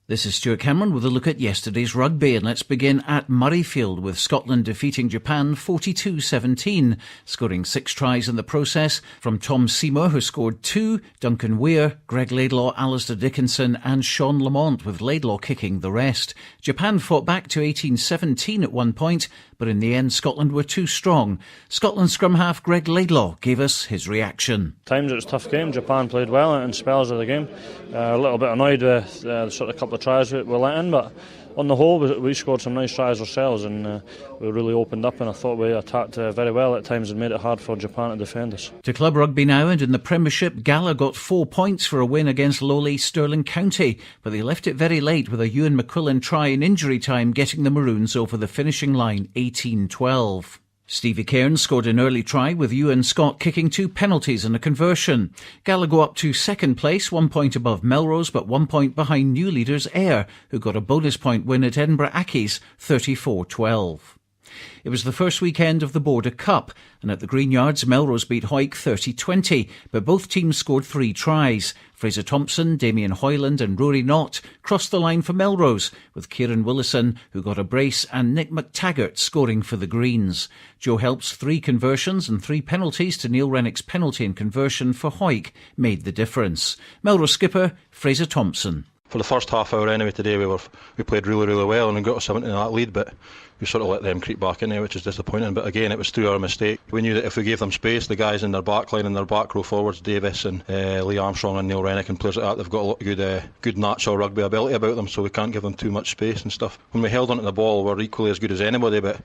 This is Stuart Cameron with a look at yesterday's rugby, and let's begin at Murrayfield with Scotland defeating Japan 42-17, scoring 6 tries in the process from Tom Seymour, who scored 2, Duncan Weir, Greg Laidlaw, Alistair Dickinson and Sean Lamont, with Laidlaw kicking the rest. Japan fought back to 18-17 at one point, but in the end Scotland were too strong. Scotland scrum half Greg Laidlaw gave us his reaction. Times it was a tough game. Japan played well in spells of the game. A little bit annoyed with the sort of couple of tries we let in, but on the whole we scored some nice tries ourselves, and we really opened up, and I thought we attacked very well at times and made it hard for Japan to defend us. To club rugby now, and in the Premiership, Gala got 4 points for a win against lowly Stirling County, but they left it very late with a Ewan McQuillan try in injury time getting the Maroons over the finishing line 18-12. Stevie Cairns scored an early try with Ewan Scott kicking 2 penalties and a conversion. Gala go up to second place, 1 point above Melrose, but 1 point behind new leaders Ayr, who got a bonus point win at Edinburgh Accies 34-12. It was the first weekend of the Border Cup, and at the Green Yards, Melrose beat Hawick 30-20, but both teams scored 3 tries. Fraser Thompson, Damien Hoyland and Rory Knott crossed the line for Melrose, with Kieran Willison, who got a brace, and Nick McTaggart scoring for the Greens. Joe Help's 3 conversions and 3 penalties to Neil Rennick's penalty and conversion for Hawick made the difference. Melrose skipper Fraser Thompson. For the first half hour anyway today we played really well and got us into that lead, but we sort of let them creep back in there, which is disappointing. But again, it was through our mistake. We knew that if we gave them space, the guys in their back line and their back row forwards, Davis and Lee Armstrong and Neil Rennick and players like that, they've got a lot of good natural rugby ability about them, so we can't give them too much space and stuff. When we held onto the ball, we're equally as good as anybody, but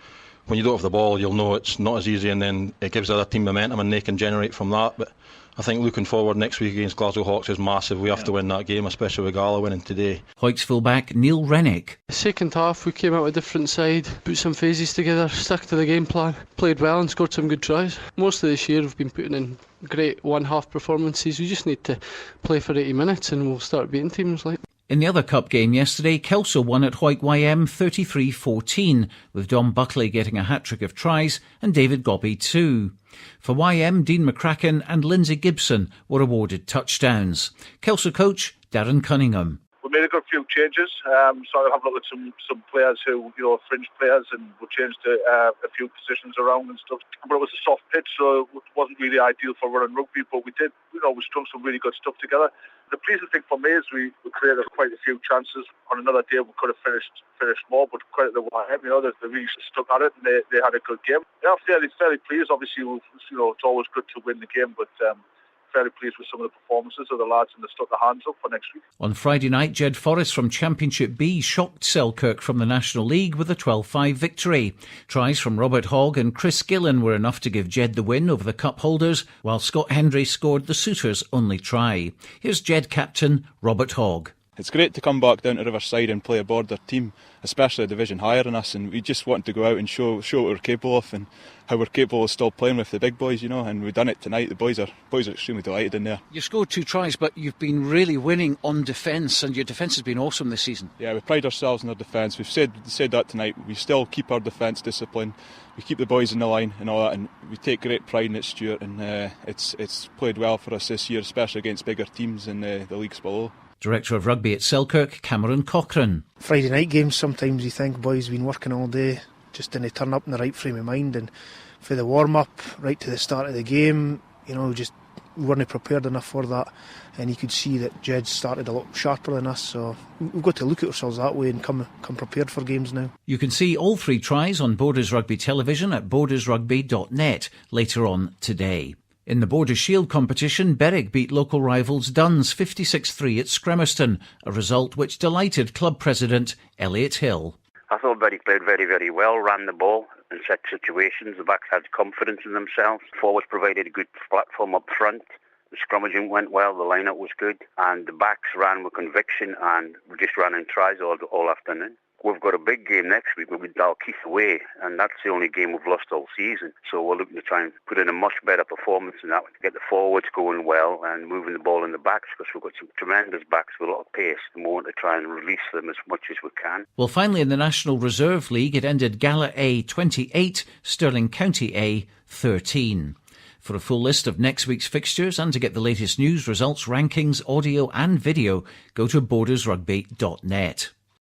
when you don't have the ball, you'll know it's not as easy, and then it gives the other team momentum and they can generate from that. But I think looking forward next week against Glasgow Hawks is massive. We have to win that game, especially with Gala winning today. Hawick's fullback Neil Rennick. The second half we came out with a different side, put some phases together, stuck to the game plan, played well and scored some good tries. Most of this year we've been putting in great one-half performances. We just need to play for 80 minutes and we'll start beating teams like. In the other cup game yesterday, Kelso won at Hawick YM 33-14, with Dom Buckley getting a hat-trick of tries and David Gobby 2. For YM, Dean McCracken and Lindsay Gibson were awarded touchdowns. Kelso coach Darren Cunningham. We made a good few changes, so I'll have a look at some players who, fringe players, and we changed a few positions around and stuff. But it was a soft pitch, so it wasn't really ideal for running rugby, but we did, we strung some really good stuff together. The pleasing thing for me is we created quite a few chances. On another day we could have finished more, but credit the YM, they really stuck at it and they had a good game. Yeah, fairly pleased. Obviously, it's always good to win the game, but fairly pleased with some of the performances of the lads, and they stuck their hands up for next week. On Friday night, Jed Forrest from Championship B shocked Selkirk from the National League with a 12-5 victory. Tries from Robert Hogg and Chris Gillen were enough to give Jed the win over the cup holders, while Scott Hendry scored the suitors' only try. Here's Jed captain Robert Hogg. It's great to come back down to Riverside and play a border team, especially a division higher than us, and we just wanted to go out and show what we're capable of and how we're capable of still playing with the big boys, and we've done it tonight. The boys are extremely delighted in there. You scored 2 tries, but you've been really winning on defence, and your defence has been awesome this season. Yeah, we pride ourselves in our defence. We've said that tonight. We still keep our defence discipline. We keep the boys in the line and all that, and we take great pride in it, Stuart, and it's played well for us this year, especially against bigger teams in the leagues below. Director of Rugby at Selkirk, Cameron Cochrane. Friday night games, sometimes you think boys have been working all day, just didn't turn up in the right frame of mind, and for the warm-up right to the start of the game, just weren't prepared enough for that, and you could see that Jed started a lot sharper than us, so we've got to look at ourselves that way and come prepared for games now. You can see all 3 tries on Borders Rugby television at bordersrugby.net later on today. In the Border Shield competition, Berwick beat local rivals Duns 56-3 at Scremerston, a result which delighted club president Elliot Hill. I thought Berwick played very, very well, ran the ball and set situations. The backs had confidence in themselves. Forwards provided a good platform up front. The scrummaging went well, the line-up was good, and the backs ran with conviction and just ran in tries all afternoon. We've got a big game next week with Dalkeith away, and that's the only game we've lost all season. So we're looking to try and put in a much better performance in that, to get the forwards going well and moving the ball in the backs, because we've got some tremendous backs with a lot of pace, and we want to try and release them as much as we can. Well, finally in the National Reserve League, it ended Gala A 28, Stirling County A 13. For a full list of next week's fixtures and to get the latest news, results, rankings, audio and video, go to bordersrugby.net.